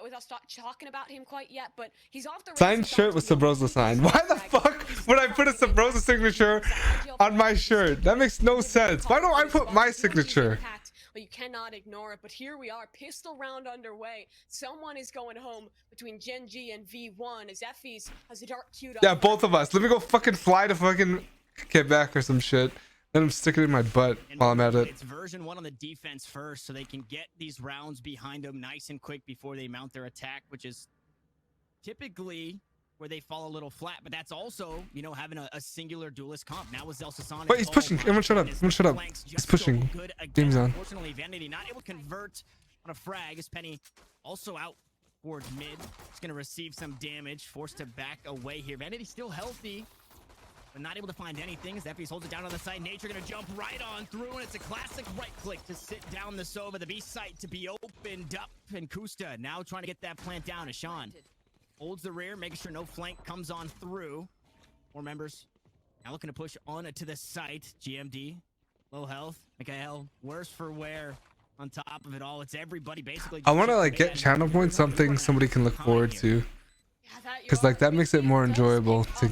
without talking about him quite yet, but he's off the Signed shirt with Sabrosa signed. Why the fuck would I put a Sabrosa signature on my shirt? That makes no sense. Why don't I put my signature? But you cannot ignore it. But here we are, pistol round underway. Someone is going home between Gen.G and V1 as Effie's has a dart queued up. Yeah, both of us. Let me go fucking fly to fucking Quebec or some shit. Then I'm sticking it in my butt while I'm at it. It's version 1 on the defense first, so they can get these rounds behind them nice and quick before they mount their attack, which is typically where they fall a little flat. But that's also, you know, having a singular duelist comp. Now with Zelsasan. Wait, he's pushing. Everyone shut up. Everyone shut up. He's pushing. Game's on. Unfortunately, Vanity not able to convert on a frag. As Penny also out towards mid. He's going to receive some damage. Forced to back away here. Vanity still healthy, but not able to find anything as FTX holds it down on the side. Nature gonna jump right on through, and it's a classic right click to sit down the Sova. The B site to be opened up, and Kusta now trying to get that plant down as Sean holds the rear, making sure no flank comes on through. More members now looking to push on to the site. GMD, low health. Mikhail, worse for wear on top of it all. It's everybody basically. I want to like get channel points, something somebody can look forward to. Because like that makes it more enjoyable to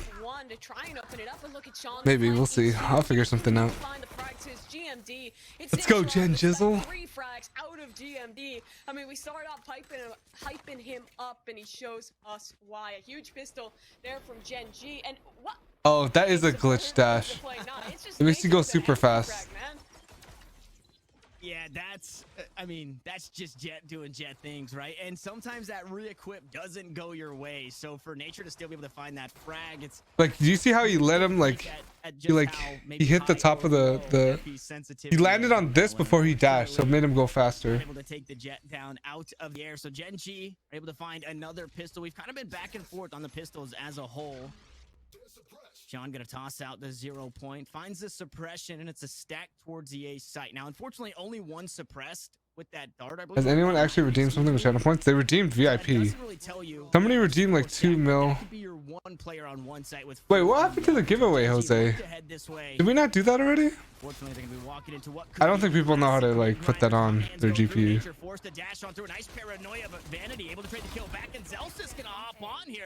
maybe we'll see. I'll figure something out. Let's go, Gen Jizzle. 3 frags out of GMD. I mean, we start off hyping him up, and he shows us why. A huge pistol there from Gen.G. And what? Oh, that is a glitch dash. It makes you go super fast. Yeah, that's, I mean, that's just Jet doing Jet things, right? And sometimes that re-equip doesn't go your way. So for Nature to still be able to find that frag, it's like, do you see how he let him like, he hit the top of the he landed on this before he dashed, so it made him go faster. Able to take the Jet down out of the air. So Gen.G are able to find another pistol. We've kind of been back and forth on the pistols as a whole. Sean gonna toss out the 0 point, finds the suppression, and it's a stack towards the A site. Now, unfortunately, only one suppressed with that dart, I believe. Has anyone actually redeemed something with channel points? They redeemed VIP. Really Somebody redeemed like 2 mil. Wait, what happened to the giveaway, Jose? Did we not do that already? I don't think people know how to like put that on their GPU.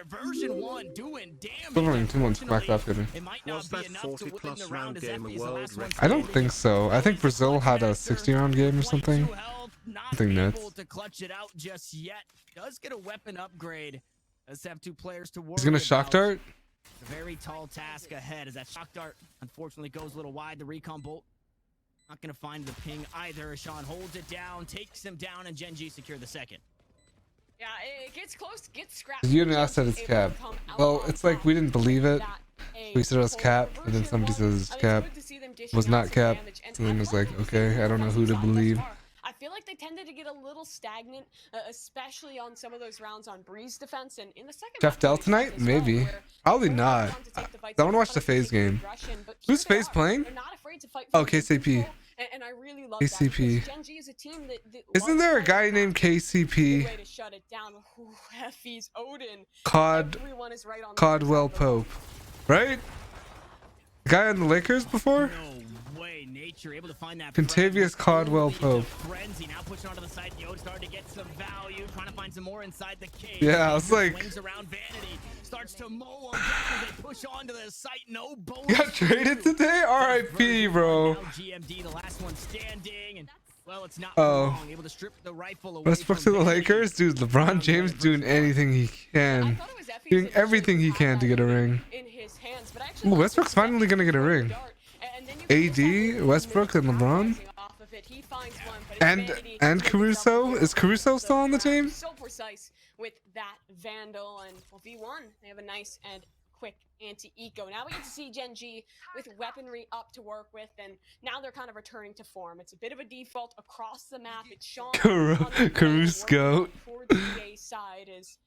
Version 1 doing damage. Still running 2 months back up here. Was that 40+ round game a world record? I don't think so. I think Brazil had a 60 round game or something. Something nuts. To clutch it out just yet. Does get a weapon upgrade. Does have 2 players to work. He's gonna shock dart. A very tall task ahead as that shock dart unfortunately goes a little wide. The recon bolt not gonna find the ping either. Sean holds it down, takes him down, and Gen.G secure the second. Yeah, it gets close, gets scrapped. You and I said it's cap. Well, it's like we didn't believe it. We said it was cap, and then somebody says it's cap. It was not cap. And then it was like, okay, I don't know who to believe. I feel like they tended to get a little stagnant, especially on some of those rounds on Breeze defense. And in the second Jeff Dell tonight? Maybe. Probably not. I want to watch the FaZe game. Who's FaZe playing? Oh, KCP. And I really love KCP. Gen.G is a team that isn't there a guy named KCP? Way to shut it down. Effie's Odin. Codwell Pope, right? The guy on the Lakers before? No way. Nature able to find that Contavious Codwell Pope. Frenzy now pushing onto the side. Yo starting to get some value, trying to find some more inside the cave. Yeah, I was like, wings around Vanity, starts to mow them as they push onto the site. No bonus. You got traded today? RIP, bro. GMD, the last one standing, and well, it's not long. Able to strip the rifle away. Westbrook to the Lakers, dude. LeBron James doing anything he can, doing everything he can to get a ring. Ooh, Westbrook's finally gonna get a ring. AD, Westbrook, and LeBron, and Caruso. Is Caruso still on the team? So precise with that Vandal, and well, V1 they have a nice and quick anti-eco. Now we get to see Gen.G with weaponry up to work with, and now they're kind of returning to form. It's a bit of a default across the map. It's Sean Caruso for the A side is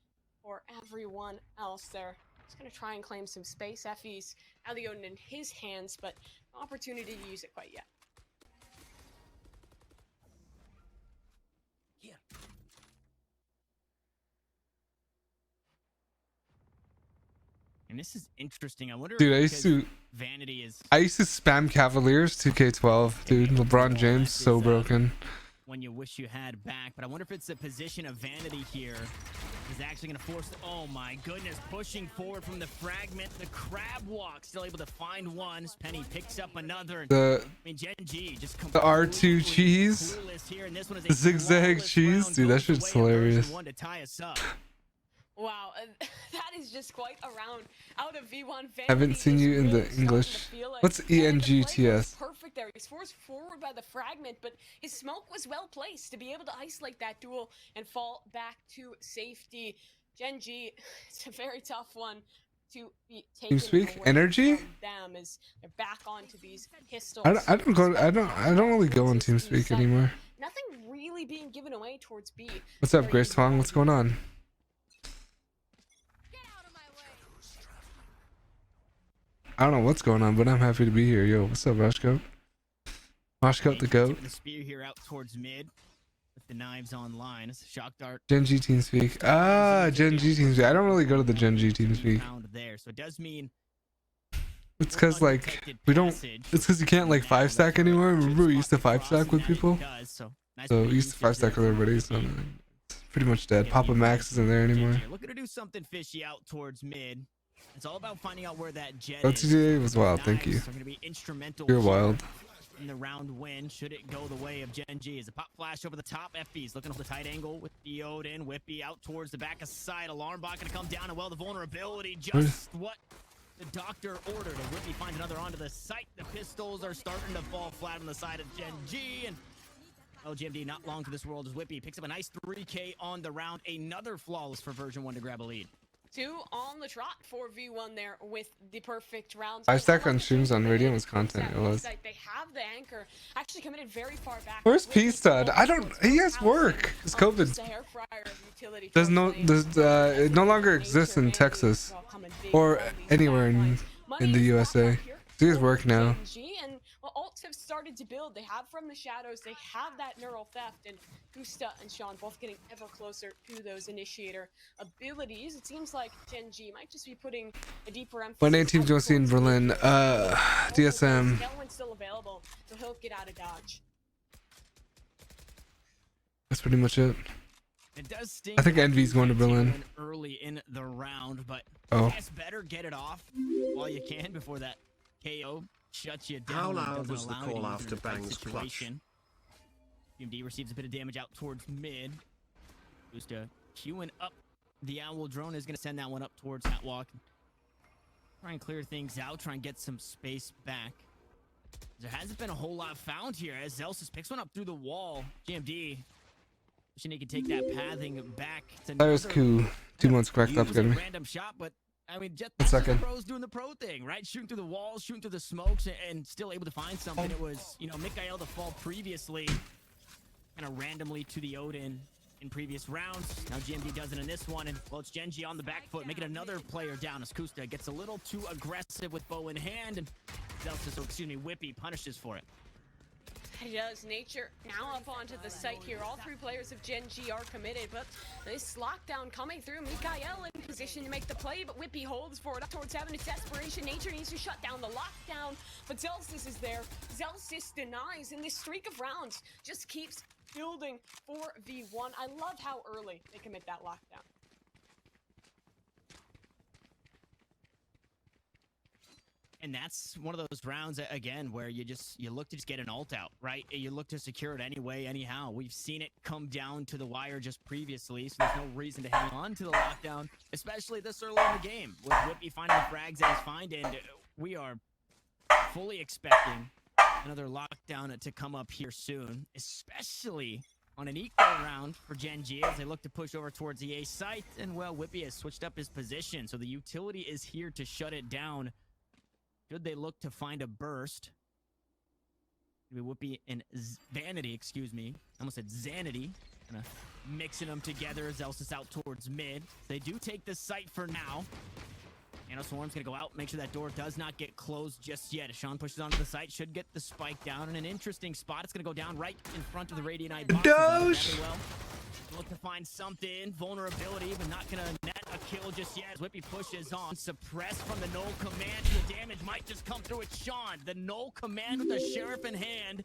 for everyone else there. He's gonna try and claim some space. Effie's Alioden in his hands, but no opportunity to use it quite yet. Yeah. And this is interesting. I wonder. Dude, I used to Vanity is. spam Cavaliers 2K12. Dude, LeBron James so broken. when you wish you had back. But I wonder if it's the position of Vanity here is actually going to force. Oh my goodness, pushing forward from the fragment. The crab walk, still able to find one. Penny picks up another. The I mean, Gen.G just the R2 cheese, here, and this one is the zigzag cheese, dude. That shit's hilarious. To tie us up. Wow, that is just quite a round out of V1. Haven't seen you in the English. What's ENGTS? Perfect there. He's forced forward by the fragment, but his smoke was well placed to be able to isolate that duel and fall back to safety. Gen.G, it's a very tough one to be taken TeamSpeak away energy. from them as they're back onto these pistols. I don't really go on TeamSpeak anymore. Nothing really being given away towards B. What's up, Grace Fong? What's going on? I don't know what's going on, but I'm happy to be here. Yo, what's up, Rashko? Rashko the goat. The spear here out towards mid with the knives online. It's a shock dart. Gen.G TeamSpeak. Ah, Gen.G TeamSpeak. I don't really go to the Gen.G TeamSpeak. There, so it does mean it's because like we don't. It's because you can't like 5-stack anymore. Remember we used to 5-stack with people. So we used to 5-stack with everybody. So it's pretty much dead. Papa Max isn't there anymore. Looking to do something fishy out towards mid. It's all about finding out where that jet OTJ was wild, thank you. Are going to be instrumental. You're wild. In the round win, should it go the way of Gen.G. As a pop flash over the top, FB's looking for the tight angle with the Odin. Whippy out towards the back of side. Alarm bot going to come down, and well, the vulnerability just what the doctor ordered. And Whippy finds another onto the site. The pistols are starting to fall flat on the side of Gen.G. And GMD not long to this world as Whippy picks up a nice 3K on the round. Another flawless for Version 1 to grab a lead. 2 on the trot for V1 there with the perfect rounds. 5-stack on streams on Radiant was content. It was. They have the anchor actually committed very far back. Where's P-Stud? I don't. He has work. It's COVID. There's no. It no longer exists in Texas or anywhere in the USA. He has work now. And ults have started to build. They have from the shadows. They have that neural theft, and Gusta and Sean both getting ever closer to those initiator abilities. It seems like Gen.G might just be putting a deeper emphasis. What teams do you want to see in Berlin? TSM. Tailwind's still available, so he'll get out of dodge. That's pretty much it. It does sting. I think Envy's going to Berlin early in the round, but better get it off while you can before that KO shuts you down. How loud was the call after Bang's clutch? GMD receives a bit of damage out towards mid. Gusta queuing up. The Owl drone is going to send that one up towards Catwalk. Try and clear things out. Try and get some space back. There hasn't been a whole lot found here as Zelsis picks one up through the wall. GMD wishing he could take that pathing back. There's Coup. 2 months cracked up. Got me. Random shot, but I mean, just the pros doing the pro thing, right? Shooting through the walls, shooting through the smokes, and still able to find something. It was, you know, Mikael the fall previously, kind of randomly to the Odin in previous rounds. Now GMD does it in this one, and well, it's Gen.G on the back foot, making another player down as Gusta gets a little too aggressive with bow in hand, and Zelsis, or excuse me, Whippy punishes for it. He does. Nature now up onto the site here. All 3 players of Gen.G are committed, but this lockdown coming through. Mikael in position to make the play, but Whippy holds for it up towards 7. It's desperation. Nature needs to shut down the lockdown, but Zelsis is there. Zelsis denies, and this streak of rounds just keeps building for V1. I love how early they commit that lockdown. And that's one of those rounds, again, where you look to just get an ult out, right? You look to secure it anyway, anyhow. We've seen it come down to the wire just previously, so there's no reason to hang on to the lockdown, especially this early in the game. With Whippy finding the frags that he's finding, we are fully expecting another lockdown to come up here soon, especially on an eco round for Gen.G as they look to push over towards the A site. And, well, Whippy has switched up his position, so the utility is here to shut it down. Should they look to find a burst? Whippy and Vanity, excuse me. I almost said Zanity. Kind of mixing them together. Zelsis out towards mid. They do take the site for now. Nanoswarm's going to go out, make sure that door does not get closed just yet. As Sean pushes onto the site, should get the spike down in an interesting spot. It's going to go down right in front of the Radiant Eye box. Doge! Look to find something. Vulnerability, but not going to net a kill just yet. As Whippy pushes on. Suppressed from the null command. The damage might just come through. It's Sean. The null command with the sheriff in hand.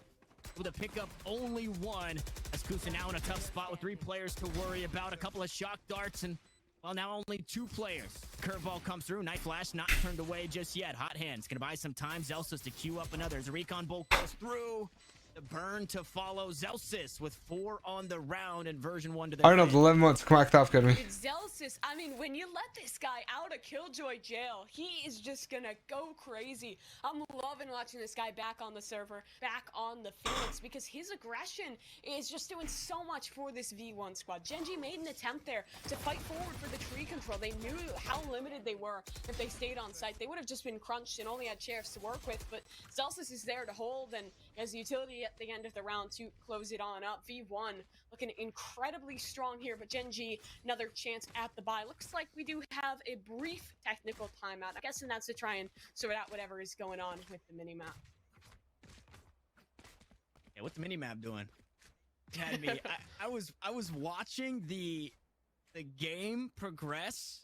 With a pick up only 1. As Kusa now in a tough spot with 3 players to worry about. A couple of shock darts and, well, now only 2 players. Curveball comes through. Night Flash not turned away just yet. Hot Hands gonna buy some time. Zelsis to queue up another. As a recon bolt goes through. The burn to follow. Zelsis with 4 on the round and version 1 to the I don't know, the 11 months cracked off, get me. Zelsis, I mean, when you let this guy out of Killjoy jail, he is just gonna go crazy. I'm loving watching this guy back on the server, back on the Phoenix, because his aggression is just doing so much for this V1 squad. Gen.G made an attempt there to fight forward for the tree control. They knew how limited they were if they stayed on site. They would have just been crunched and only had sheriffs to work with, but Zelsis is there to hold, and as utility at the end of the round to close it on up. V1 looking incredibly strong here, but Gen.G another chance at the buy. Looks like we do have a brief technical timeout. I'm guessing that's to try and sort out whatever is going on with the minimap. Yeah, what's the minimap doing? Had me. I was watching the game progress.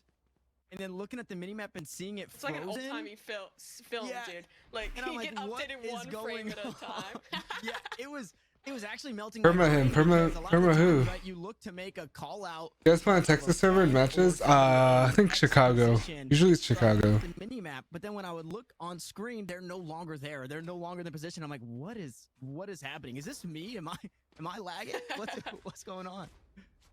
And then looking at the minimap and seeing it frozen. It's like an old-timey film, yeah. Dude. Like, and I'm you like, get updated one frame at a time. Yeah, it was actually melting. Perma him, perma who? Right, you look to make a call out. You guys play on Texas server in matches? I think Chicago. Usually it's Chicago. The minimap, but then when I would look on screen, they're no longer there. They're no longer in the position. I'm like, what is happening? Is this me? Am I lagging? What's going on?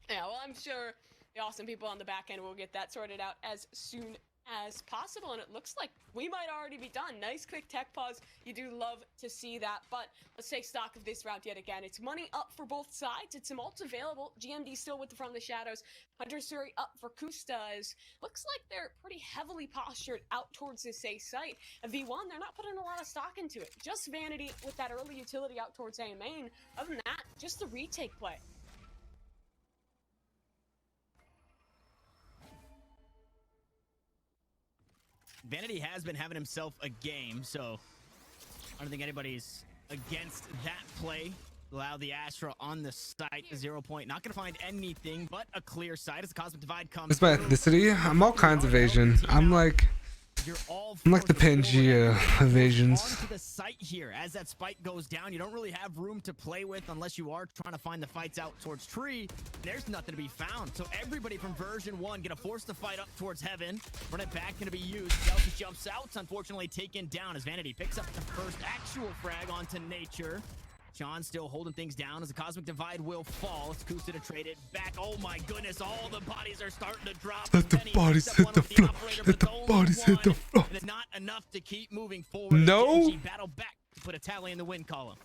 Yeah, well, I'm sure the awesome people on the back end will get that sorted out as soon as possible, and it looks like we might already be done. Nice quick tech pause. You do love to see that, but let's take stock of this round yet again. It's money up for both sides. It's some ults available. GMD still with the From the Shadows. Hunter Suri up for Kusta. Looks like they're pretty heavily postured out towards this A site. And V1, they're not putting a lot of stock into it. Just Vanity with that early utility out towards A main. Other than that, just the retake play. Vanity has been having himself a game, so I don't think anybody's against that play. Allow the Astra on the site, 0 point. Not going to find anything but a clear site as the Cosmic Divide comes. It's my ethnicity. I'm all kinds of Asian. I'm like the Pangea evasions. Onto the site here as that spike goes down. You don't really have room to play with unless you are trying to find the fights out towards tree. There's nothing to be found. So everybody from version 1 gonna force the fight up towards heaven. Run it back gonna be used. Delta jumps out, unfortunately taken down as Vanity picks up the first actual frag onto Nature. Sean still holding things down as the Cosmic Divide will fall. It's Kusa to trade it back. Oh my goodness, all the bodies are starting to drop. Let the bodies hit the floor. Let the bodies hit the floor. It's not enough to keep moving forward. No. Gen.G battle back to put a tally in the win column.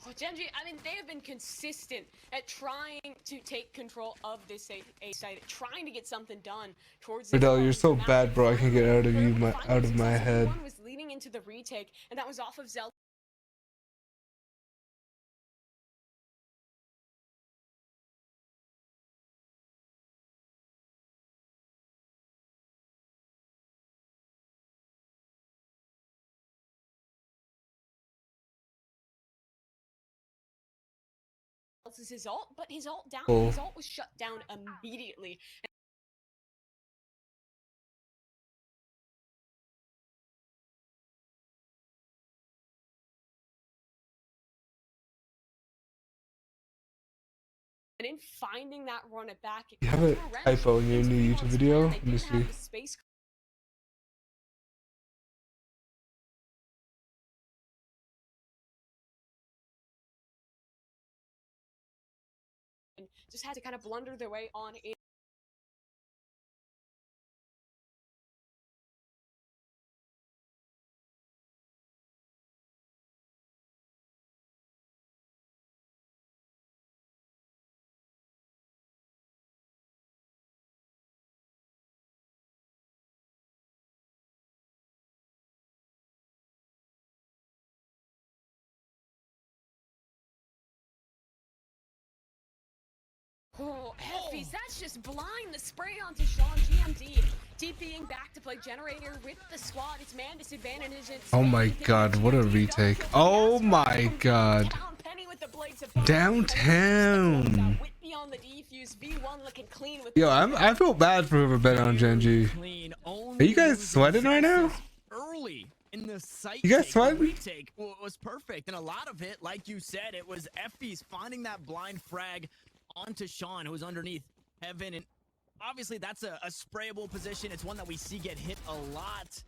Well, Gen.G, I mean, they have been consistent at trying to take control of this A site, trying to get something done towards. Wardell, you're so bad, bro. I can get out of you, out of my head. One was leading into the retake, and that was off of Zelda. Is his ult, but his ult down. Oh. His ult was shut down immediately. And in finding that run it back, You have a typo in your new YouTube video. Let me see. Just had to kind of blunder their way on in. Oh, Heffies, that's just blind. The spray onto Sean. GMD TPing back to play Generator with the squad. It's man disadvantage. Oh my god, what a retake. Oh my god. Downtown. Yo, I feel bad for whoever bet on Gen.G. Are you guys sweating right now? Early in the site You guys take, the fun? retake was perfect, and a lot of it, like you said, it was FTX finding that blind frag onto Sean, who was underneath Heaven, and obviously that's a sprayable position. It's one that we see get hit a lot,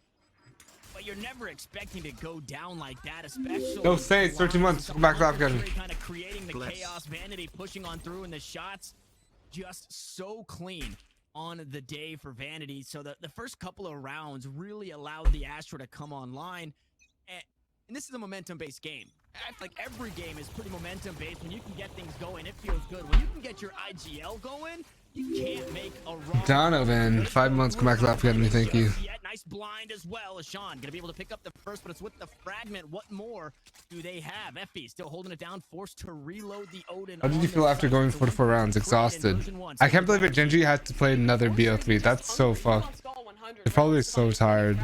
but you're never expecting to go down like that, especially. No Saints, 13 months. Come back to Afghan. Kind of creating the chaos, Vanity pushing on through, and the shots just so clean on the day for Vanity. So the first couple of rounds really allowed the Astra to come online, and this is a momentum-based game. I feel like every game is pretty momentum-based. When you can get things going, it feels good. When you can get your IGL going, you can't make a wrong. Donovan, 5 months. Come back to Afghan. Thank you. Nice blind as well. Sean gonna be able to pick up the first, but it's with the fragment. What more do they have? Effie still holding it down, forced to reload the Odin. How did you feel after going 44 rounds? Exhausted. I can't believe it. Gen.G had to play another BO3. That's so fucked. They're probably so tired.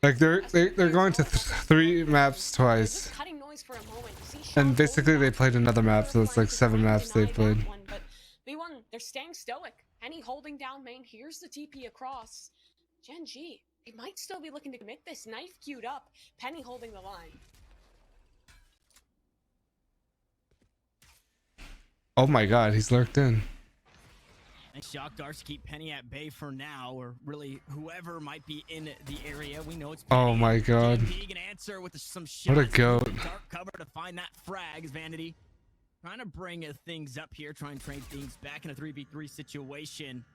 Like they're going to 3 maps twice, and basically they played another map, so it's like 7 maps they played. V1, they're staying stoic. Penny holding down main. Here's the TP across. Gen.G, they might still be looking to commit this. Knife queued up. Penny holding the line. Oh my god, he's lurked in. Nice shock darts to keep Penny at bay for now, or really whoever might be in the area. We know it's Penny. Oh my god. G.E.N.G can answer with some shots. What a goat. Dark cover to find that frag. Vanity trying to bring things up here, try and train things back in a 3v3 situation.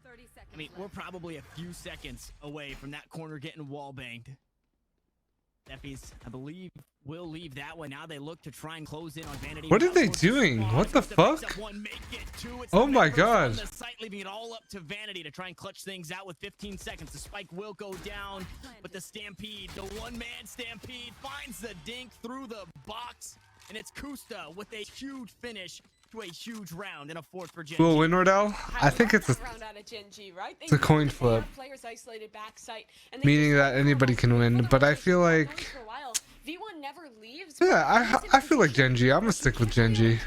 30 seconds I mean, we're probably a few seconds away from that corner getting wall banged. Steffies, I believe, will leave that one. Now they look to try and close in on Vanity. What are they doing? What the fuck? Oh my god. The site, leaving it all up to Vanity to try and clutch things out with 15 seconds. The spike will go down, but the Stampede, the one-man Stampede, finds the dink through the box, and it's Kusta with a huge finish to a huge round and a 4th for Gen.G. We'll win, Wardell? I think it's a coin flip, meaning that anybody can win, but I feel like, yeah, I feel like Gen.G. I'm gonna stick with Gen.G.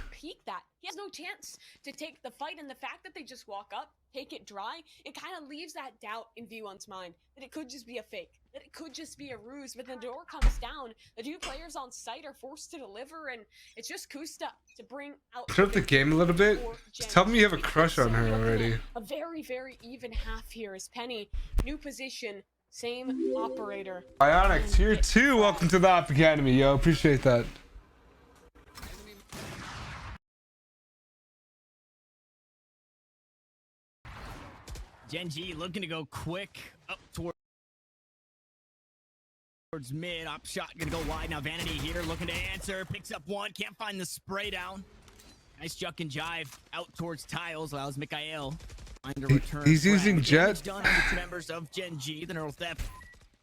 He has no chance to take the fight, and the fact that they just walk up, take it dry, it kind of leaves that doubt in V1's mind that it could just be a fake, that it could just be a ruse. But the door comes down, the 2 players on site are forced to deliver, and it's just Kusta to bring out. Put up the game a little bit. Just tell me you have a crush on her already. A very, very even half here is Penny. New position, same operator. Bionic tier 2. Welcome to the Op Academy, yo. Appreciate that. Gen.G looking to go quick up towards mid. Op shot gonna go wide. Now Vanity here looking to answer. Picks up one. Can't find the spray down. Nice juck and jive out towards tiles. Allows Mikhail find a return. He's using Jet. Done on the 2 members of Gen.G. The neural theft.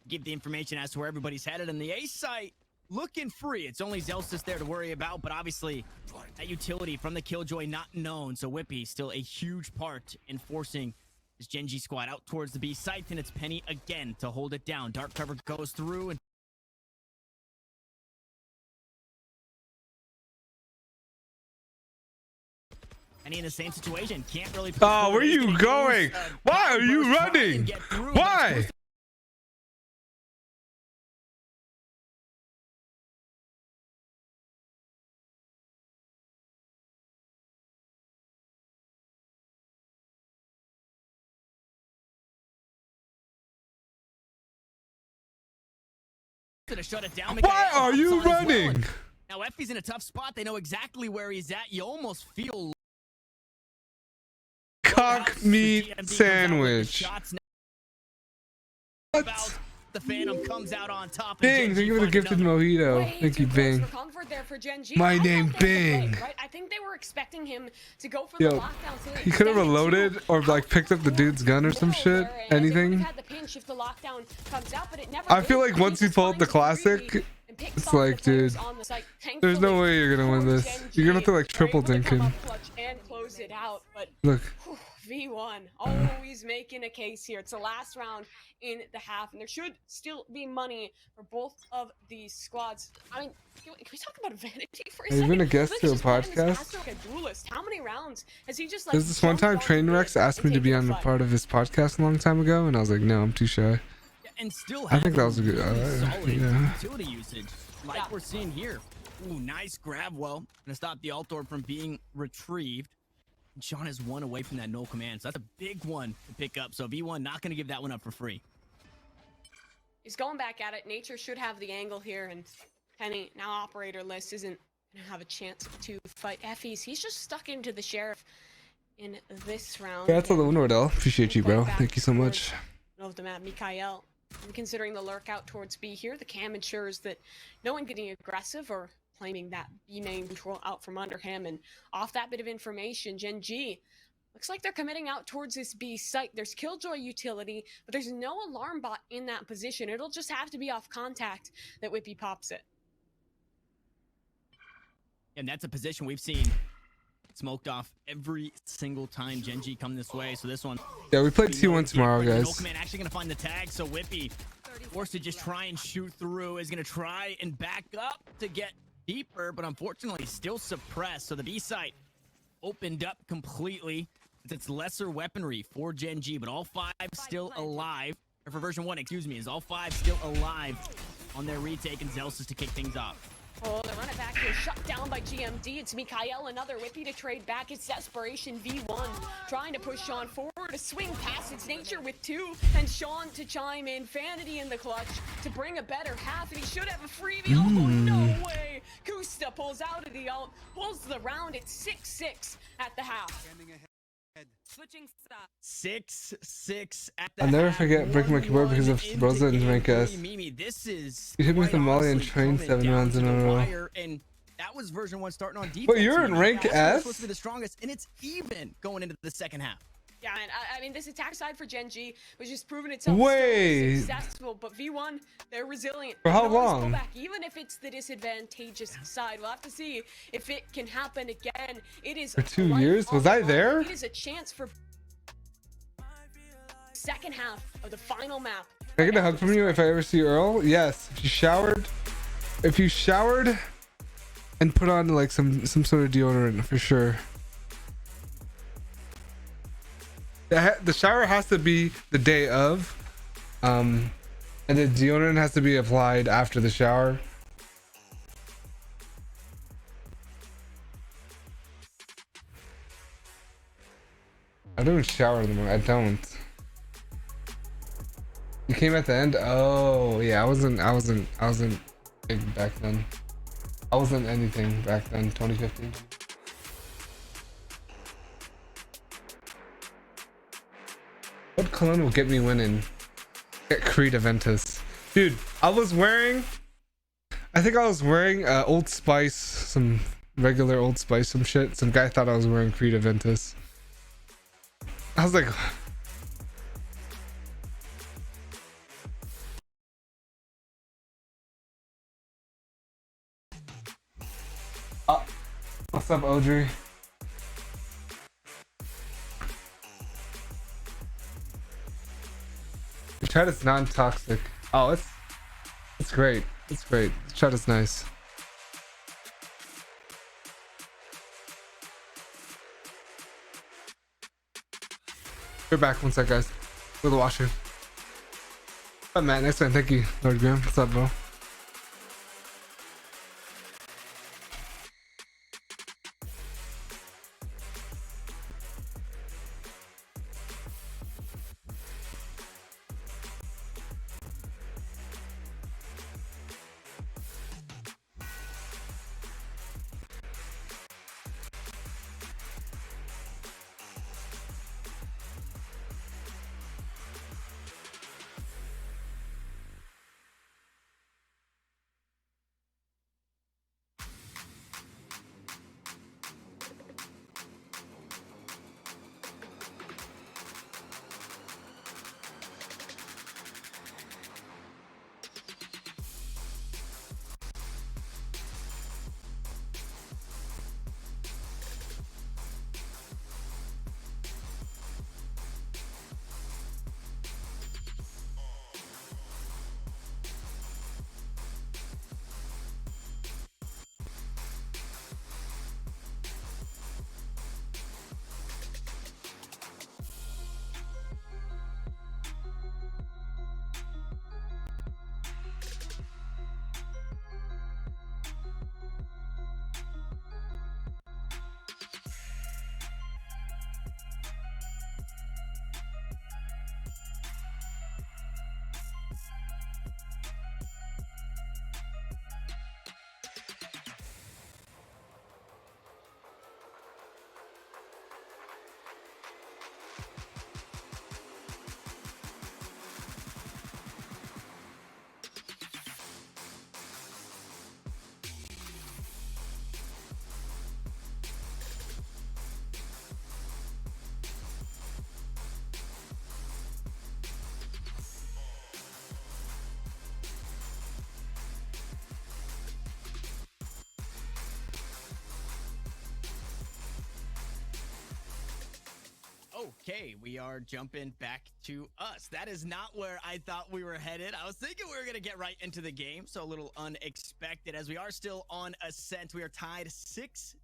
Give the information as to where everybody's headed. And the A site looking free. It's only Zelsis there to worry about, but obviously that utility from the Killjoy not known. So Whippy still a huge part in forcing this Gen.G squad out towards the B site, and it's Penny again to hold it down. Dark cover goes through, and Penny in the same situation. Can't really. Oh, where are you going? Why are you running? Why? To shut it down. Why are you running? Now Effie's in a tough spot. They know exactly where he's at. You almost feel cock meat sandwich. What? The Phantom comes out on top. Bing, thank you for the gifted mojito. Thank you, Bing. My name, Bing. I think they were expecting him to go for Yo, the lockdown. he could have reloaded or like picked up the dude's gun or some shit. Anything. I feel like once you pull up the classic, it's like, dude, there's no way you're gonna win this. You're gonna have to like triple dink him. Look. V1 always making a case here. It's the last round in the half, and there should still be money for both of these squads. I mean, can we talk about Vanity for a second? Have you been a guest to a podcast? How many rounds has he just like? There's this one time Trainwreck asked me to be on a part of his podcast a long time ago, and I was like, no, I'm too shy. and still I think that was a good solid yeah. utility usage, like we're seeing here. Ooh, nice grab. Well, gonna stop the alt orb from being retrieved. Sean is one away from that null command, so that's a big one to pick up. So V1 not gonna give that one up for free. He's going back at it. Nature should have the angle here, and Penny, now operatorless, isn't gonna have a chance to fight Effie's. He's just stuck into the Sheriff in this round. That's all the one, WARDELL. Appreciate you, bro. Thank you so much. Of the map, Mikael. Considering the lurk out towards B here, the cam ensures that no one getting aggressive or claiming that B main control out from under him. And off that bit of information, Gen.G looks like they're committing out towards this B site. There's Killjoy utility, but there's no alarm bot in that position. It'll just have to be off contact that Whippy pops it. And that's a position we've seen smoked off every single time Gen.G come this way. So this one, yeah, we play T1 tomorrow, guys. Man actually gonna find the tag. So Whippy, forced to just try and shoot through, is gonna try and back up to get deeper, but unfortunately still suppressed. So the B site opened up completely. It's lesser weaponry for Gen.G, but all 5 still alive. Or for version 1, excuse me, is all 5 still alive on their retake, and Zelsis to kick things off. Oh, they run it back here, shut down by GMD. It's Mikael, another Whippy to trade back. It's Desperation V1, trying to push Sean forward, to swing past its Nature with 2, and Sean to chime in. Vanity in the clutch to bring a better half, and he should have a freebie. Oh, no way! Kusta pulls out of the ult, pulls the round. It's 6-6 at the half. Switching stop. 6-6 at the I'll never half. forget breaking my keyboard because of Rosa and rank S. Mimi, this is You hit me with the quite molly and honestly train coming 7 down rounds to in the a row. wire, and that was version 1 starting on defense. But you're in Mimi. rank That's S? supposed to be the strongest, and it's even going into the second half. Yeah, and I mean, this attack side for Gen.G, which has proven itself Wait. so successful, but V1, they're resilient. For They how can always pull long? back, even if it's the disadvantageous side. We'll have to see if it can happen again. It is For 2 life years? on Was the I line. there? It is a chance for second half of the final map. Can I get a hug from you if I ever see Earl? Yes. If you showered and put on like some sort of deodorant for sure. The shower has to be the day of, and the deodorant has to be applied after the shower. I don't shower anymore. I don't. You came at the end? Oh yeah, I wasn't big back then. I wasn't anything back then, 2015. What cologne will get me winning? Get Creed Aventus. Dude, I think I was wearing Old Spice, some regular Old Spice, some shit. Some guy thought I was wearing Creed Aventus. I was like, what's up, Audrey? The chat is non-toxic. Oh, it's great. It's great. The chat is nice. We're back. One sec, guys. Go to the washroom. What's up, Matt? Next time. Thank you, Lord Graham. What's up, bro? Okay, we are jumping back to us. That is not where I thought we were headed. I was thinking we were going to get right into the game, so a little unexpected as we are still on Ascent. We are tied 6-6,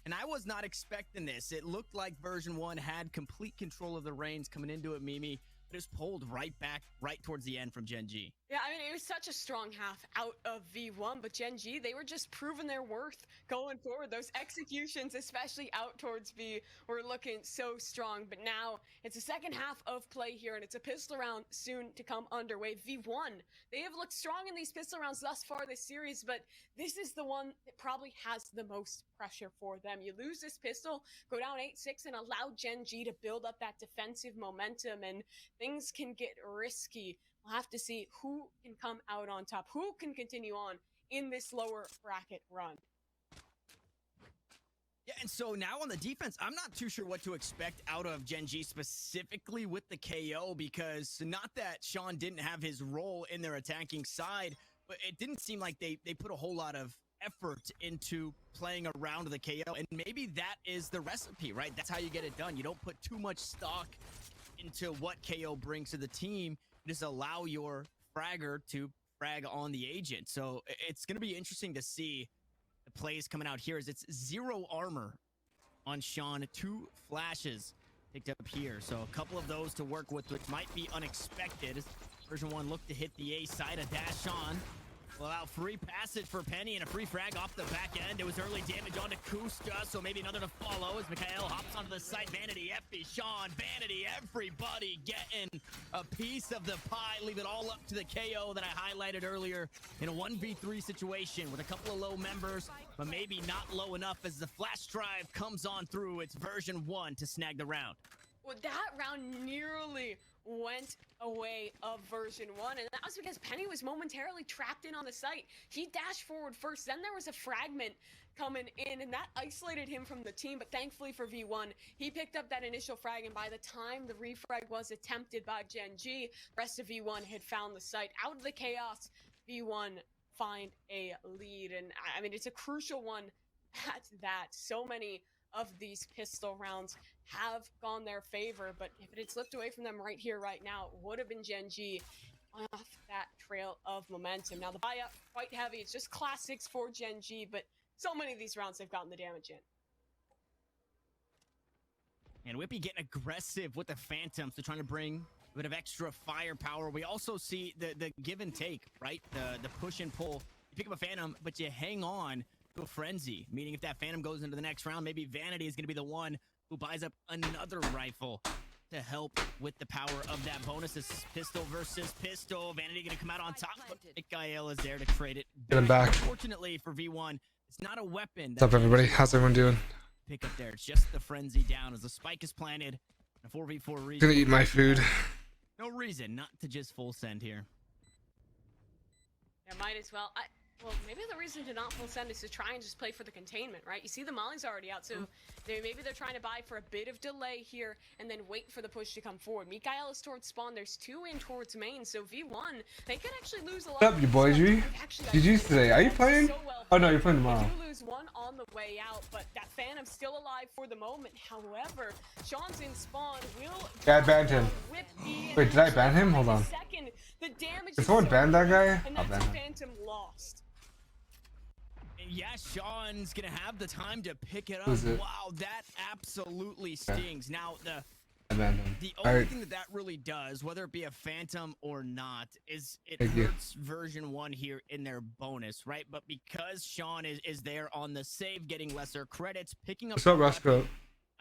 and I was not expecting this. It looked like Version1 had complete control of the reins coming into it, Mimi, but it was pulled right back, right towards the end from Gen.G. Yeah, I mean, it was such a strong half out of V1, but Gen.G, they were just proving their worth going forward. Those executions, especially out towards V, were looking so strong. But now it's the second half of play here, and it's a pistol round soon to come underway. V1, they have looked strong in these pistol rounds thus far this series, but this is the one that probably has the most pressure for them. You lose this pistol, go down 8-6, and allow Gen.G to build up that defensive momentum, and things can get risky. We'll have to see who can come out on top, who can continue on in this lower bracket run. Yeah, and so now on the defense, I'm not too sure what to expect out of Gen.G specifically with the KO, because not that Sean didn't have his role in their attacking side, but it didn't seem like they put a whole lot of effort into playing around the KO, and maybe that is the recipe, right? That's how you get it done. You don't put too much stock into what KO brings to the team. Just allow your fragger to frag on the agent. So it's going to be interesting to see the plays coming out here as it's 0 armor on Sean. 2 flashes picked up here. So a couple of those to work with, which might be unexpected. Version1 looked to hit the A side, a dash on. Well, free passage for Penny and a free frag off the back end. It was early damage onto Kuska, so maybe another to follow as Mikhail hops onto the site. Vanity, Effie, Sean, Vanity, everybody getting a piece of the pie. Leave it all up to the KO that I highlighted earlier in a 1v3 situation with a couple of low members, but maybe not low enough as the flash drive comes on through. It's Version1 to snag the round. Well, that round nearly went away of Version1, and that was because Penny was momentarily trapped in on the site. He dashed forward first, then there was a fragment coming in, and that isolated him from the team, but thankfully for V1, he picked up that initial frag, and by the time the refrag was attempted by Gen.G, rest of V1 had found the site. Out of the chaos, V1 find a lead, and I mean, it's a crucial one at that. So many of these pistol rounds have gone their favor, but if it had slipped away from them right here, right now, it would have been Gen.G off that trail of momentum. Now the buy-up, quite heavy. It's just classics for Gen.G, but so many of these rounds they've gotten the damage in. And Whippy getting aggressive with the Phantoms. They're trying to bring a bit of extra firepower. We also see the give and take, right? The push and pull. You pick up a Phantom, but you hang on to a Frenzy, meaning if that Phantom goes into the next round, maybe Vanity is going to be the one who buys up another rifle to help with the power of that bonus. It's pistol versus pistol. Vanity going to come out on top, but Mikhail is there to trade it. Get him back. Fortunately for V1, it's not a weapon. What's up, everybody? How's everyone doing? Pick up there. It's just the Frenzy down as the spike is planted. A 4v4 reason. Gonna eat my food. No reason not to just full send here. Yeah, might as well. Well, maybe the reason to not full send is to try and just play for the containment, right? You see the Molly's already out, so maybe they're trying to buy for a bit of delay here and then wait for the push to come forward. Mikhail is towards spawn. There's 2 in towards main, so V1, they could actually lose a lot. What's up, you boys? GG's today. Are you playing? Oh, no, you're playing tomorrow. They do lose 1 on the way out, but that Phantom's still alive for the moment. However, Sean's in spawn. Yeah, I banned him. Wait, did I ban him? Hold on. Did someone ban that guy? I'll ban him. Phantom lost. Yeah, Sean's gonna have the time to pick it up. It? Wow, that absolutely stings. Okay. Now the only thing that really does, whether it be a Phantom or not, is it hurts Version1 here in their bonus, right? But because Sean is there on the save, getting lesser credits, picking up. What's up, Roscoe?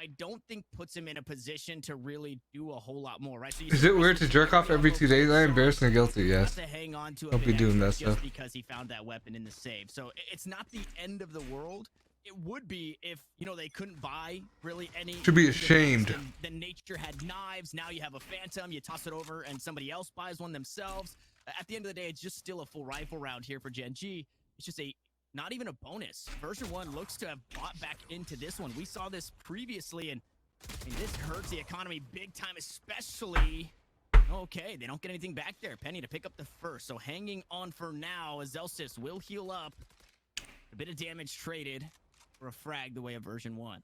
I don't think puts him in a position to really do a whole lot more, right? So is it weird to jerk off every 2 days? I am embarrassing and guilty, yes. To hang on to Don't be doing that just stuff. because he found that weapon in the save. So it's not the end of the world. It would be if, you know, they couldn't buy really any. Should be ashamed. Then nature had knives. Now you have a Phantom. You toss it over and somebody else buys one themselves. At the end of the day, it's just still a full rifle round here for Gen.G. It's just not even a bonus. Version1 looks to have bought back into this one. We saw this previously, and this hurts the economy big time, especially. Okay, they don't get anything back there. Penny to pick up the first. So hanging on for now as Zelsis will heal up. A bit of damage traded for a frag the way of Version1.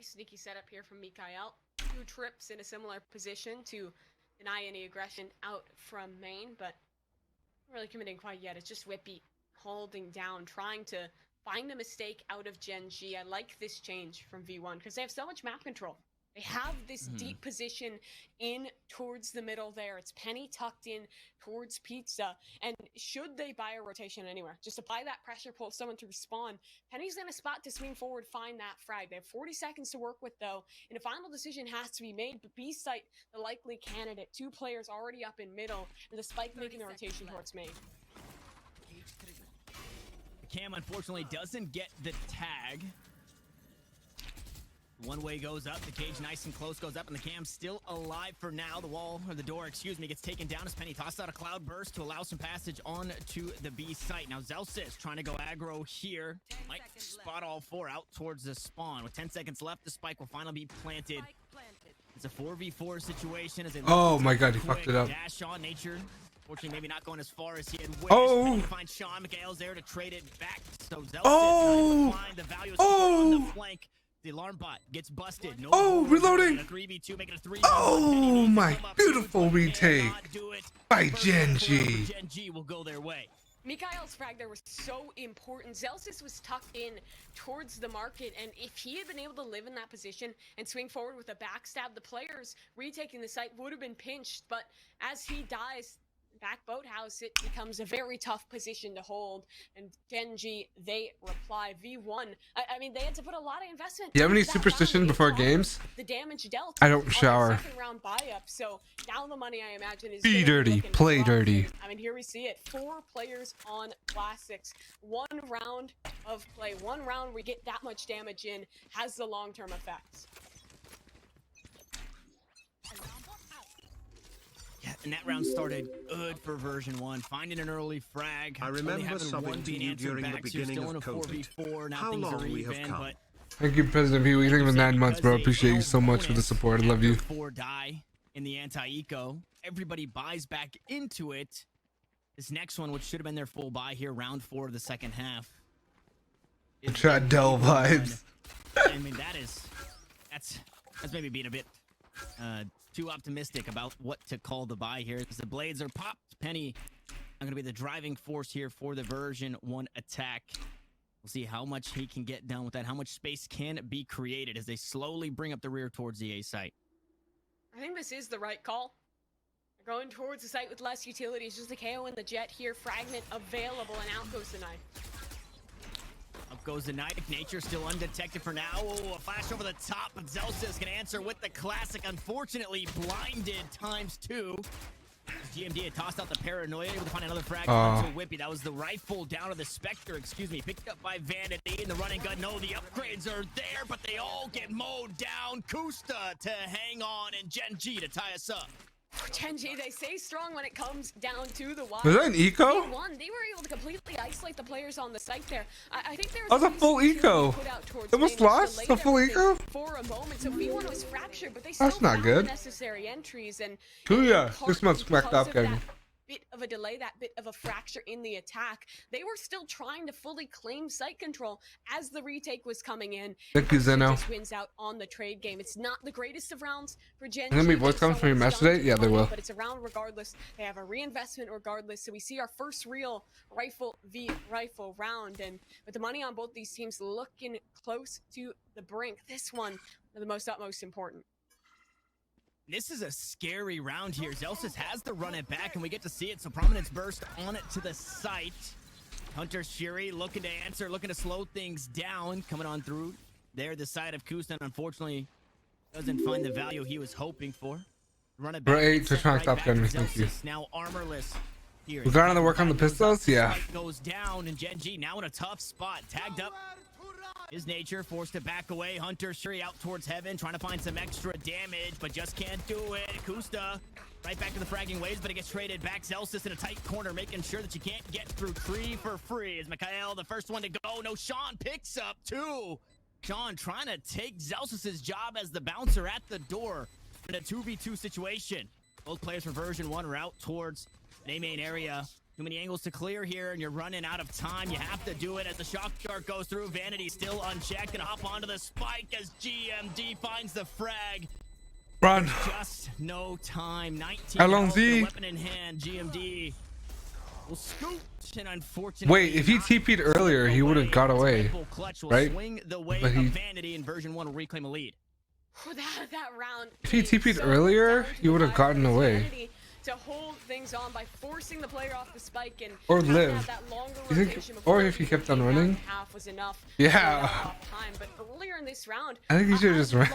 Very sneaky setup here from Mikael. 2 trips in a similar position to deny any aggression out from main, but not really committing quite yet. It's just Whippy holding down, trying to find a mistake out of Gen.G. I like this change from V1 because they have so much map control. They have this deep position in towards the middle there. It's Penny tucked in towards Pizza. And should they buy a rotation anywhere, just apply that pressure, pull someone to respawn. Penny's in a spot to swing forward, find that frag. They have 40 seconds to work with, though, and a final decision has to be made. But B site, the likely candidate. 2 players already up in middle, and the spike making the rotation towards main. Cam unfortunately doesn't get the tag. One way goes up, the cage nice and close goes up, and the Cam still alive for now. The wall, or the door, excuse me, gets taken down as Penny tosses out a cloud burst to allow some passage on to the B site. Now Zelsis trying to go aggro here. Might spot all 4 out towards the spawn. With 10 seconds left, the spike will finally be planted. It's a 4v4 situation as they Oh my god, he fucked it up. Dash on Nature. Fortunately, maybe not going as far as he had wished. Oh! Find Sean. Mikael's there to trade it back. So Zelsis find the value on the flank. The alarm bot gets busted. No reloading. A 3v2, make it a 3v1. Oh my beautiful retake by Gen.G. Gen.G will go their way. Mikael's frag there was so important. Zelsis was tucked in towards the market, and if he had been able to live in that position and swing forward with a backstab, the players retaking the site would have been pinched. But as he dies, back boathouse, it becomes a very tough position to hold. And Gen.G, they reply. V1, I mean, they had to put a lot of investment. You have any superstition before games? The damage dealt. I don't shower. Second round buy-up, so now the money, I imagine, is Be dirty, play dirty. I mean, here we see it. 4 players on Classics. 1 round of play. 1 round we get that much damage in has the long-term effects. Yeah, and that round started good for version 1, finding an early frag. I remember subbing to you during the beginning of COVID. How long we have come. Thank you, President P. We think of 9 months, bro. Appreciate you so much for the support. I love you. 4 die in the anti-eco. Everybody buys back into it. This next one, which should have been their full buy here, round 4 of the second half. Try Dell vibes. I mean, that's maybe being a bit too optimistic about what to call the buy here, because the blades are popped. Penny going to be the driving force here for the version 1 attack. We'll see how much he can get done with that, how much space can be created as they slowly bring up the rear towards the A site. I think this is the right call. They're going towards the site with less utilities, just the KO and the jet here. Fragment available, and out goes the knife. Up goes the knife. Nature still undetected for now. Oh, a flash over the top, but Zelsis can answer with the classic. Unfortunately, blinded ×2. GMD had tossed out the paranoia, able to find another frag onto Whippy. That was the rifle down to the Spectre, excuse me, picked up by Vanity in the running gun. No, the upgrades are there, but they all get mowed down. Kusta to hang on, and Gen.G to tie us up. Gen.G, they stay strong when it comes down to the wire. Was that an eco? They were able to completely isolate the players on the site there. I think there was a full eco. They almost lost a full eco for a moment. So V1 was fractured, but they still that's not good. Necessary entries, and yeah, 6 months backed up, gang. Bit of a delay, that bit of a fracture in the attack. They were still trying to fully claim site control as the retake was coming in. Thank you, Zeno. Just wins out on the trade game. It's not the greatest of rounds for Gen.G. Gonna be voice coming from your match today? Yeah, they will. But it's a round regardless. They have a reinvestment regardless. So we see our first real rifle v rifle round, and with the money on both these teams looking close to the brink, this one the most utmost important. This is a scary round here. Zelsis has to run it back, and we get to see it. So Prominence burst on it to the site. Hunter Shiri looking to answer, looking to slow things down. Coming on through there, the side of Kusta, unfortunately, doesn't find the value he was hoping for. Run it back. Great to try and stop me. Thank you. Now armorless here. We got on the work on the pistols? Yeah. Goes down, and Gen.G now in a tough spot. Tagged up. His Nature forced to back away. Hunter Shuri out towards heaven, trying to find some extra damage, but just can't do it. Kusta right back to the fragging waves, but it gets traded back. Zelsis in a tight corner, making sure that you can't get through tree for free. Is Mikael the first one to go? No, Sean picks up 2. Sean trying to take Zelsis' job as the bouncer at the door in a 2v2 situation. Both players for version 1 are out towards the main area. Too many angles to clear here, and you're running out of time. You have to do it as the shock dart goes through. Vanity still unchecked and hop onto the spike as GMD finds the frag. Run. There's just no time. 19 How long, health, Z? weapon in hand. GMD will scoot, and unfortunately, Wait, if he TP'd earlier, he would have got away, right? Swing the way But of he, Vanity, and Version 1 will reclaim a lead. That round. if he TP'd earlier, he would have gotten away. To hold things on by forcing the player off the spike and or live. You think, or if he kept on running. Half was enough. Yeah. Time, but earlier in this round, I think he should have just ran.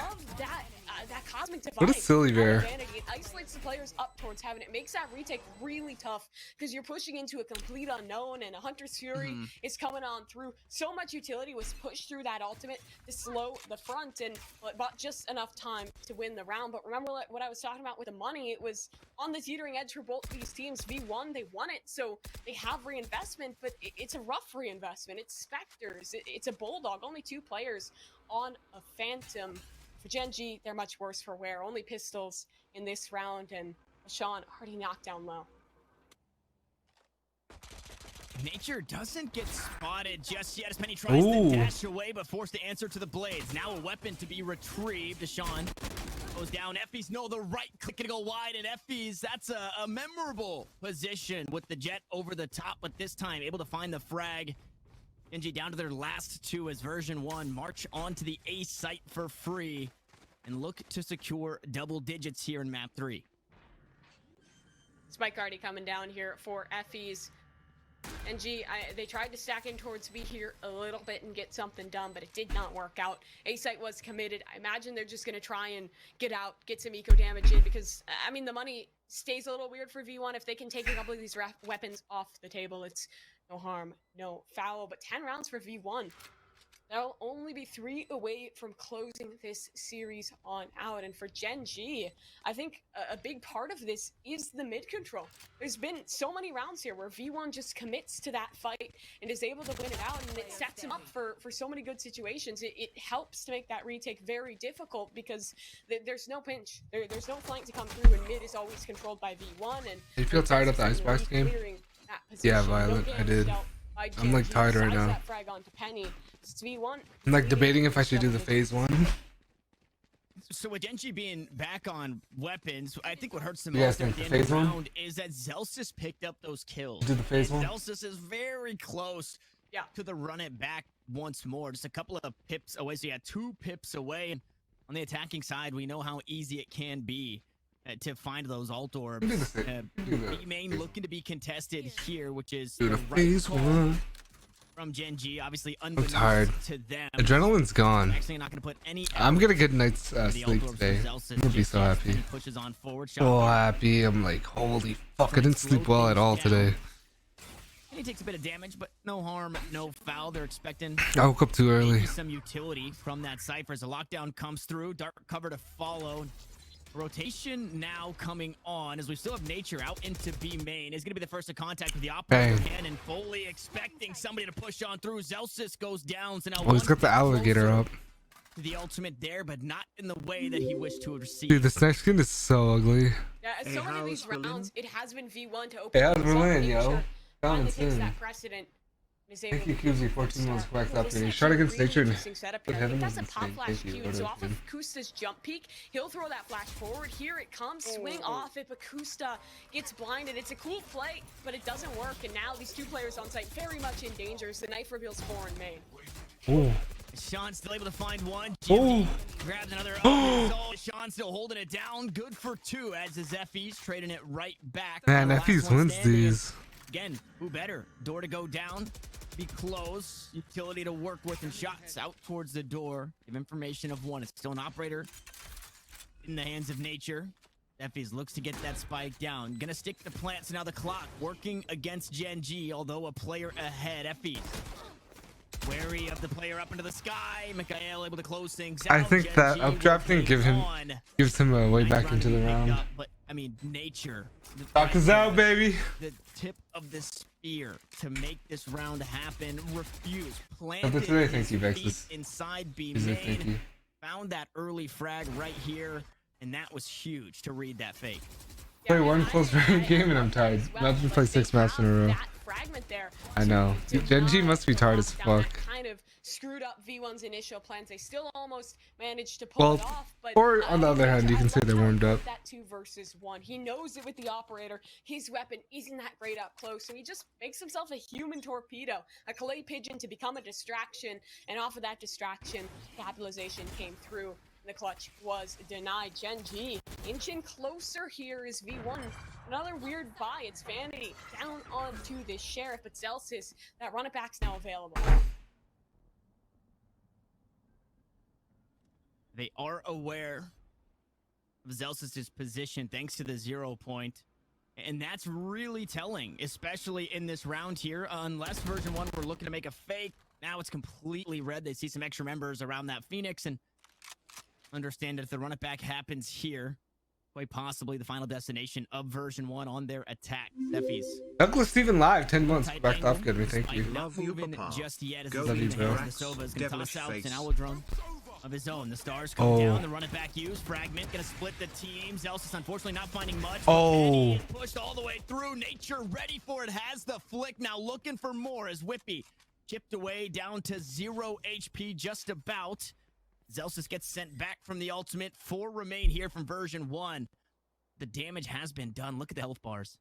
That cosmic device. What a silly bear. It isolates the players up towards heaven. It makes that retake really tough because you're pushing into a complete unknown, and a Hunter's Fury is coming on through. So much utility was pushed through that ultimate to slow the front, and bought just enough time to win the round. But remember what I was talking about with the money? It was on the teetering edge for both these teams. V1, they won it, so they have reinvestment, but it's a rough reinvestment. It's Spectres. It's a Bulldog. Only 2 players on a Phantom. For Gen.G, they're much worse for wear. Only pistols in this round, and Sean already knocked down low. Nature doesn't get spotted just yet as Penny tries to dash away, but forced to answer to the blades. Now a weapon to be retrieved. Deshaun goes down. Effie's know the right click to go wide, and Effie's, that's a memorable position with the jet over the top, but this time able to find the frag. Gen.G down to their last 2 as Version 1 march on to the A site for free and look to secure double digits here in map 3. Spike already coming down here for Effie's. Gen.G, they tried to stack in towards B here a little bit and get something done, but it did not work out. A site was committed. I imagine they're just going to try and get out, get some eco damage in, because, I mean, the money stays a little weird for V1 if they can take a couple of these weapons off the table. It's no harm, no foul, but 10 rounds for V1. They'll only be 3 away from closing this series on out. And for Gen.G, I think a big part of this is the mid control. There's been so many rounds here where V1 just commits to that fight and is able to win it out, and it sets him up for so many good situations. It helps to make that retake very difficult because there's no pinch. There's no flank to come through, and mid is always controlled by V1. And do you feel tired of the Icebox game? Yeah, Violet, I did. I'm like tired right now. I'm like debating if I should do the phase 1. So with Gen.G being back on weapons, I think what hurts the most at the end of the round is that Zelsis picked up those kills. Did the phase 1? Zelsis is very close to the run it back once more. Just a couple of pips away. So yeah, 2 pips away. On the attacking side, we know how easy it can be to find those alt orbs. B main looking to be contested here, which is the phase 1 from Gen.G, obviously unbeknownst to them. Adrenaline's gone. Actually not gonna put any I'm gonna get a night's sleep today. I'm gonna be so happy. Pushes on forward, so happy. I'm like, holy fuck, I didn't sleep well at all today. And he takes a bit of damage, but no harm, no foul. They're expecting I woke up too early. Some utility from that Cypher as a lockdown comes through. Dark cover to follow. Rotation now coming on as we still have Nature out into B main. Is going to be the first to contact with the operator cannon, fully expecting somebody to push on through. Zelsis goes down, so now he's got the alligator up. The ultimate there, but not in the way that he wished to receive. Dude, this next skin is so ugly. Yeah, so many of these rounds, it has been V1 to open. Hey, how's Berlin, yo? Coming soon. That precedent. Thank you, QZ. 14 months correct after. Shot against Nature and heaven that's is a pop insane. flash Thank you. cue. So off of Kusta's jump peak, he'll throw that flash forward. Here it comes, swing off it, but Kusta gets blinded. It's a cool play, but it doesn't work. And now these 2 players on site very much in danger as the knife reveals 4 in main. Oh. Sean's still able to find 1. Oh. Grabs another. Sean still holding it down. Good for 2 as his Effie's trading it right back. Man, Effie's wins these. Again, who better? Door to go down. Be close. Utility to work with, and shots out towards the door. Give information of 1. It's still an operator in the hands of Nature. Effie's looks to get that spike down. Gonna stick the plants. Now the clock working against Gen.G, although a player ahead. Effie wary of the player up into the sky. Mikhail able to close things out. I think that updrafting gives him a way back into the round. But I mean, Nature. Talk us out, baby. The tip of the spear to make this round happen. Refuse. Planted Thank you, Vexus. Inside B main. Found that early frag right here, and that was huge to read that fake. Play one close round game and I'm tired. Not to play 6 maps in a row. I know. Gen.G must be tired as fuck. Kind of screwed up V1's initial plans. They still almost managed to pull it off, but or on the other hand, you can say they warmed up. That 2 versus 1. He knows it with the operator. His weapon isn't that great up close, so he just makes himself a human torpedo, a clay pigeon to become a distraction, and off of that distraction, capitalization came through. The clutch was denied. Gen.G inching closer here is V1. Another weird buy. It's Vanity down onto the Sheriff, but Celsius, that run it back's now available. They are aware of Celsius's position thanks to the 0 point. And that's really telling, especially in this round here. Unless Version 1 were looking to make a fake, now it's completely red. They see some extra members around that Phoenix and understand that if the run it back happens here, quite possibly the final destination of Version 1 on their attack. Steffies. Douglas Steven live, 10 months. Back off, get me. Thank you. Love you, just yet. Love you, bro. The Sova's gonna toss out an Alwadron of his own. The stars come down. The run it back use. Fragment gonna split the team. Zelsis unfortunately not finding much. Oh. Pushed all the way through. Nature ready for it. Has the flick. Now looking for more as Whippy chipped away down to 0 HP just about. Zelsis gets sent back from the ultimate. 4 remain here from Version 1. The damage has been done. Look at the health bars.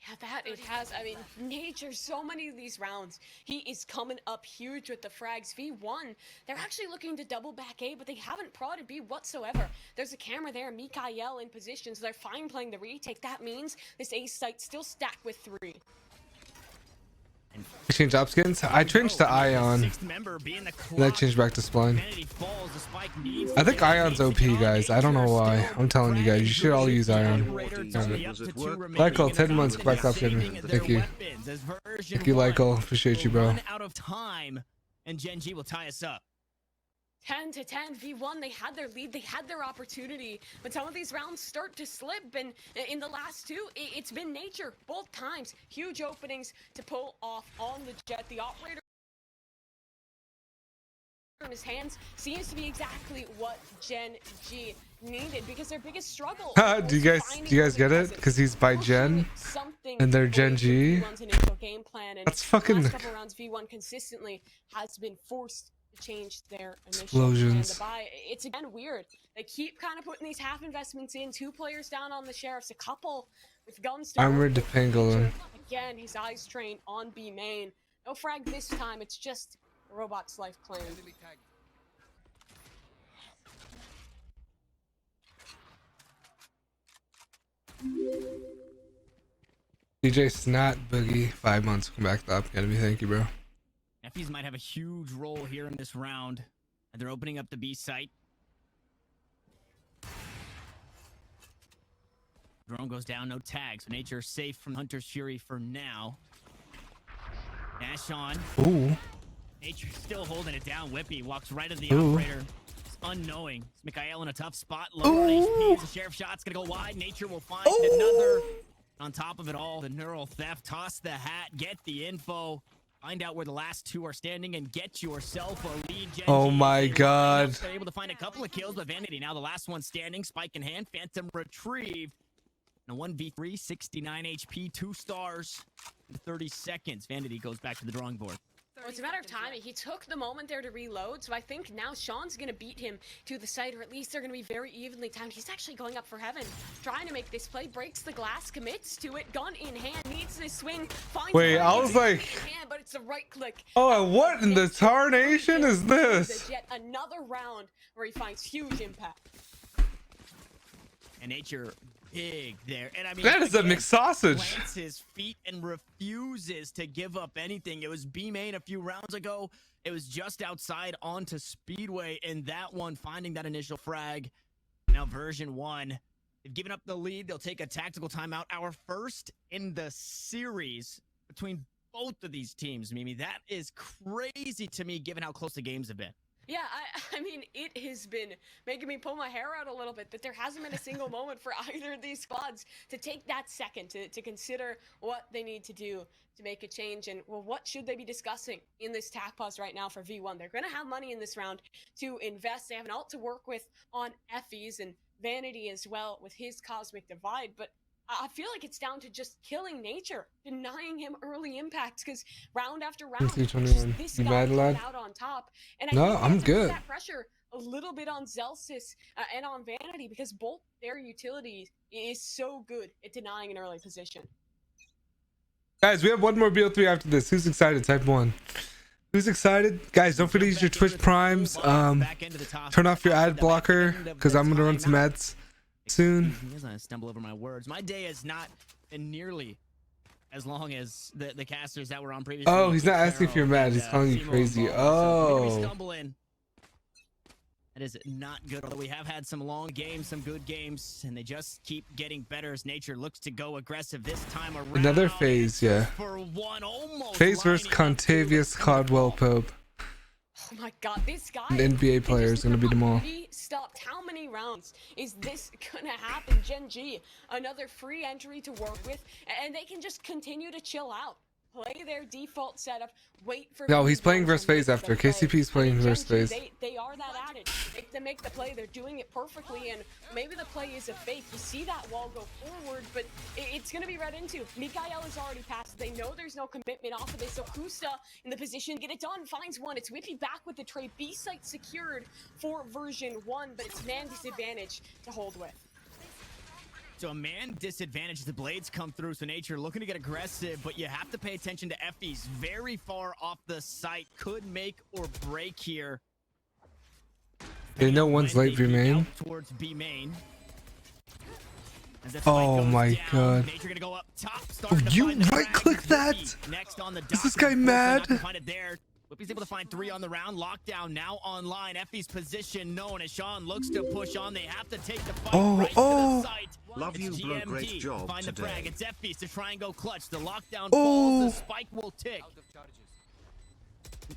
Yeah, that it has. I mean, Nature, so many of these rounds, he is coming up huge with the frags. V1, they're actually looking to double back A, but they haven't prodded B whatsoever. There's a camera there, Mikael in position, so they're fine playing the retake. That means this A site still stacked with 3. Change op skins. I changed to Ion. And I changed back to Spline. I think Ion's OP, guys. I don't know why. I'm telling you guys, you should all use Ion. Lyco, 10 months. Back up, kid. Thank you. Thank you, Lyco. Appreciate you, bro. Out of time, and Gen.G will tie us up. 10-10, V1, they had their lead, they had their opportunity, but some of these rounds start to slip, and in the last 2, it's been Nature, both times. Huge openings to pull off on the Jet. The operator in his hands seems to be exactly what Gen.G needed, because their biggest struggle do you guys get it? Because he's by Gen and they're Gen.G. That's fucking... Last couple rounds, V1 consistently has been forced change their initial explosions. Plan to buy. It's again weird. They keep kind of putting these half investments in. 2 players down on the Sheriffs, a couple with guns. Armored to Pangolin. Again, his eyes trained on B main. No frag this time. It's just a robot's life claim. DJ Snot Boogie, 5 months. Come back up. Gotta be. Thank you, bro. F's might have a huge role here in this round, and they're opening up the B site. Drone goes down, no tags. So Nature safe from Hunter's Fury for now. Dash on. Ooh. Nature still holding it down. Whippy walks right at the operator. It's unknowing. It's Mikael in a tough spot. Lower HP. The Sheriff shot's gonna go wide. Nature will find another. On top of it all, the neural theft. Toss the hat. Get the info. Find out where the last 2 are standing and get yourself a lead. Gen.G. Oh my god. They're able to find a couple of kills, but Vanity now the last one standing. Spike in hand. Phantom retrieved. And a 1v3, 69 HP, 2 stars in 30 seconds. Vanity goes back to the drawing board. Well, it's a matter of timing. He took the moment there to reload, so I think now Sean's going to beat him to the site, or at least they're going to be very evenly timed. He's actually going up for heaven, trying to make this play, breaks the glass, commits to it, gun in hand, needs this swing, finds Wait, I was like... hand, but it's the right click. Oh, what in the tarnation is this? Yet another round where he finds huge impact. And Nature... big there, and I mean that is a mixed sausage. Plants his feet and refuses to give up anything. It was B main a few rounds ago. It was just outside onto Speedway, and that one finding that initial frag. Now Version 1, they've given up the lead. They'll take a tactical timeout. Our first in the series between both of these teams, Mimi. That is crazy to me, given how close the games have been. Yeah, I mean, it has been making me pull my hair out a little bit that there hasn't been a single moment for either of these squads to take that second to consider what they need to do to make a change. And, well, what should they be discussing in this tac pause right now for V1? They're going to have money in this round to invest. They have an ult to work with on Effie's, and Vanity as well with his Cosmic Divide, but I feel like it's down to just killing Nature, denying him early impacts, because round after round, 321. this You guy mad, came lad? out on top. And I No, think they I'm had to put good. that pressure a little bit on Zelsis and on Vanity, because both their utilities is so good at denying an early position. Guys, we have one more BO3 after this. Who's excited? Type 1. Who's excited? Guys, don't forget to use your Twitch Primes. Turn off your ad blocker, because I'm going to run some ads soon. As I stumble over my words, my day is not nearly as long as the casters that were on previously. Oh, he's not asking if you're mad. He's calling you crazy. Oh. That is not good. Although we have had some long games, some good games, and they just keep getting better as Nature looks to go aggressive this time around. Another phase, yeah. Phase versus Contavious Caldwell Pope. Oh my god, this guy, An NBA player is going to beat them all. Stopped. How many rounds is this gonna happen? Gen.G, another free entry to work with, and they can just continue to chill out, play their default setup, wait for. No, he's playing versus phase after. KCP's playing versus phase. They are that adage. They make the play. They're doing it perfectly, and maybe the play is a fake. You see that wall go forward, but it's gonna be read into. Mikael is already passed. They know there's no commitment off of this. So Kusta in the position to get it done, finds one. It's Whippy back with the trade. B site secured for version 1, but it's man disadvantage to hold with. So a man disadvantage, the blades come through, so Nature looking to get aggressive, but you have to pay attention to Effie's very far off the site. Could make or break here. They know one's late V main. Towards B main. Oh my god. Nature gonna go up top, Oh, you right click that? Next on the Is this guy mad? Whippy's able to find 3 on the round. Lockdown now online. Effie's position known as Sean looks to push on. They have to take the fight right to the site. Love it's you, bro. GMD. Great job Find today. the frag. It's Effie's to try and go clutch. The lockdown falls. The spike will tick.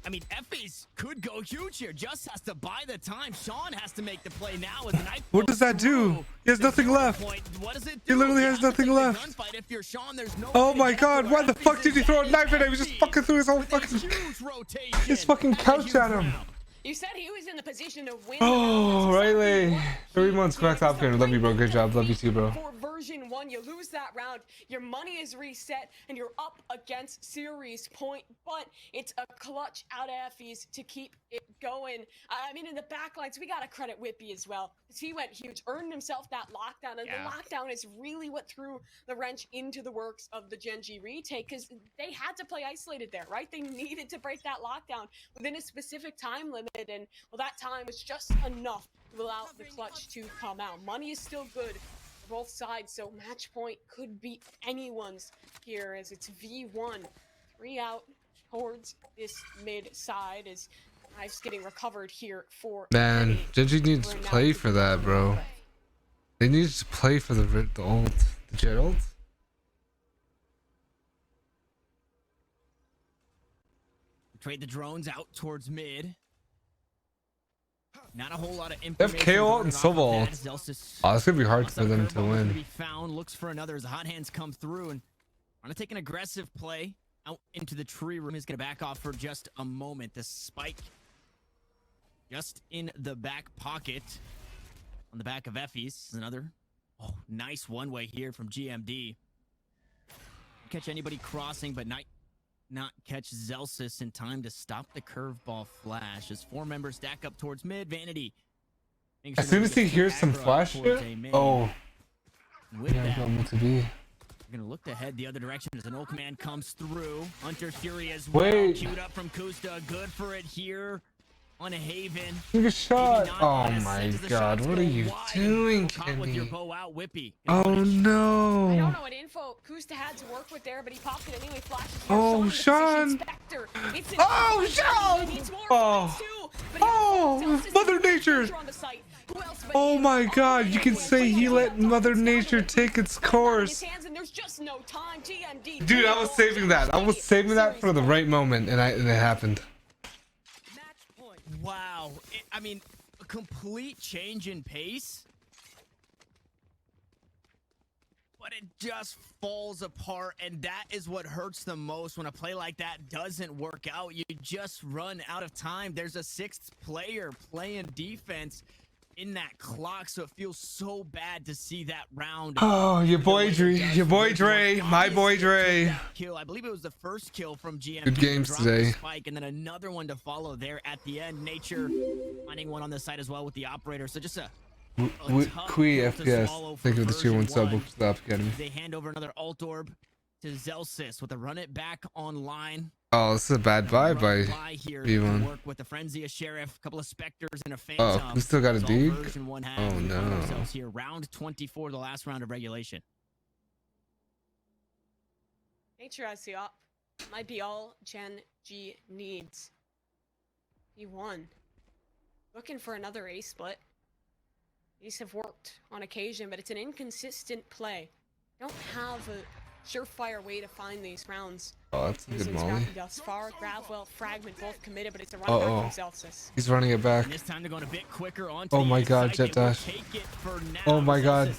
I mean, Effie's could go huge here. Just has to buy the time. Sean has to make the play now as the knife. What does that do? He has nothing left. What does it He do? literally has nothing left. If you're Sean, there's no Oh my god, why the fuck did he throw a knife at him? He was just fucking through his whole fucking his fucking couch at him. You said he was in the position to win. Oh, Riley. 3 months correct off here. Love you, bro. Good job. Love you too, bro. For version 1, you lose that round. Your money is reset, and you're up against series point. But it's a clutch out of Effie's to keep it going. I mean, in the backlines, we gotta credit Whippy as well. He went huge, earned himself that lockdown, and the lockdown is really what threw the wrench into the works of the Gen.G retake, because they had to play isolated there, right? They needed to break that lockdown within a specific time limit. And well, that time was just enough to allow the clutch to come out. Money is still good for both sides, so match point could be anyone's here as it's V1. 3 out towards this mid side as Knife's getting recovered here for Man, Gen.G needs to play for that, bro. They need to play for the ult. The jet ult? Trade the drones out towards mid. Not a whole lot of information. They have KO and Sova ult. Oh, it's gonna be hard for them to win. Looks for another as the hot hands come through and want to take an aggressive play out into the tree room. Is gonna back off for just a moment. The spike just in the back pocket on the back of Effie's. Another nice one way here from GMD. Catch anybody crossing, but not catch Zelsis in time to stop the curveball flash as 4 members stack up towards mid. Vanity. As soon as he hears some flash shit, oh, yeah, to be. We're gonna look to head the other direction as an ult command comes through. Hunter Fury as well. Queued up from Kusta. Good for it here on a Haven. Take a shot. Oh my god, what are you doing, Kenny? Oh no. I don't know what info Kusta had to work with there, but he popped it anyway. Flashes here. Oh, Sean. Oh, Sean. Oh, Mother Nature. Oh my god, you can say he let Mother Nature take its course. Dude, I was saving that. I was saving that for the right moment, and it happened. Wow. I mean, a complete change in pace. But it just falls apart, and that is what hurts the most when a play like that doesn't work out. You just run out of time. There's a 6th player playing defense. in that clock, so it feels so bad to see that round. Oh, your boy Dre, my boy Dre. Kill. I believe it was the first kill from GM. Good games today. Spike, and then another one to follow there at the end. Nature finding one on the side as well with the operator. So just a Qui FPS. Think of the tier 1 sub to the academy. They hand over another alt orb to Zelsis with a run it back online. Oh, this is a bad buy by V1. Work with the Frenzy, a Sheriff, a couple of Spectres, and a Phantom. Oh, we still got a dig? Oh no. Here, round 24, the last round of regulation. Nature as the op might be all Gen.G needs. V1 looking for another A split. These have worked on occasion, but it's an inconsistent play. Don't have a surefire way to find these rounds. Oh, that's a good molly. Thus far, Gravwell, Fragment both committed, but it's a run back from Zelsis. He's running it back. And this time they're going a bit quicker on. Oh my god, jet dash. Oh my god.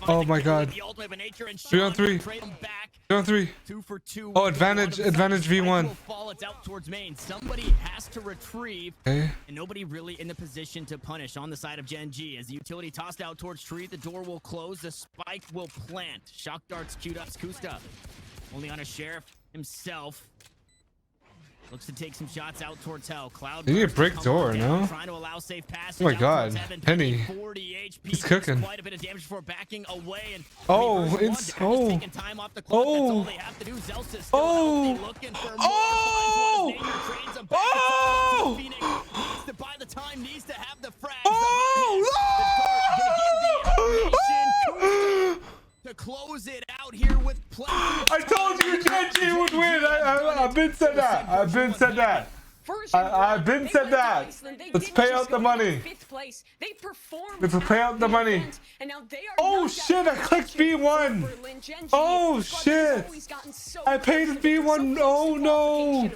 Oh my god. 3 on 3. 3 on 3. 2 for 2. Oh, advantage V1. It's out towards main. Somebody has to retrieve. Okay. And nobody really in the position to punish on the side of Gen.G. As the utility tossed out towards tree, the door will close, the spike will plant. Shock darts queued up. Skusta only on a Sheriff himself. Looks to take some shots out towards hell. Cloud. They need a brick door, no? Trying to allow safe passage. Oh my god. Penny. He's cooking. Quite a bit of damage before backing away, and oh, it's oh. Time off the clock. Oh. That's all they have to do. Zelsis still oh. looking for more. Oh. Oh. Phoenix needs to buy the time, needs to have the frag. Oh. To close it out here with play. I told you Gen.G would win. I've been said that. I've been said that. I've been said that. Let's pay out the money. Let's pay out the money. Oh shit, I clicked B1. Oh shit. I paid B1. Oh no.